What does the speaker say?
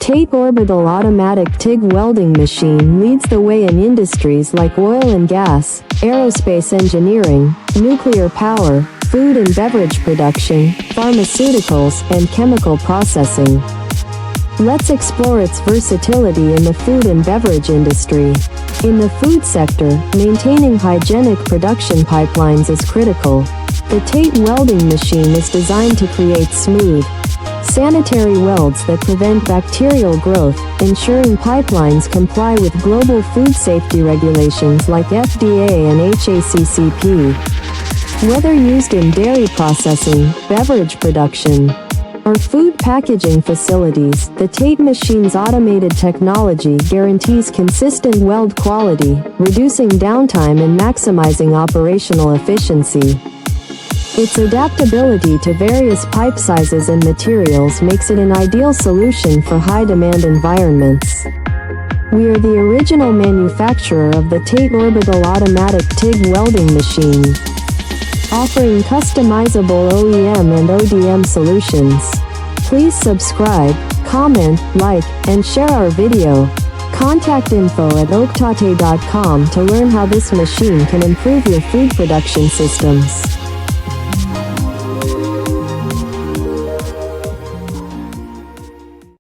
TATE Orbital Automatic TIG Welding Machine leads the way in industries like oil and gas, aerospace engineering, nuclear power, food and beverage production, pharmaceuticals, and chemical processing. Let's explore its versatility in the food and beverage industry. In the food sector, maintaining hygienic production pipelines is critical. The TATE welding machine is designed to create smooth, sanitary welds that prevent bacterial growth, ensuring pipelines comply with global food safety regulations like FDA and HACCP. Whether used in dairy processing, beverage production, or food packaging facilities, the TATE machine's automated technology guarantees consistent weld quality, reducing downtime and maximizing operational efficiency. Its adaptability to various pipe sizes and materials makes it an ideal solution for high-demand environments. We are the original manufacturer of the TATE Orbital Automatic TIG Welding Machine, offering customizable OEM and ODM solutions. Please subscribe, comment, like, and share our video. Contact info@oaktate.com to learn how this machine can improve your food production systems.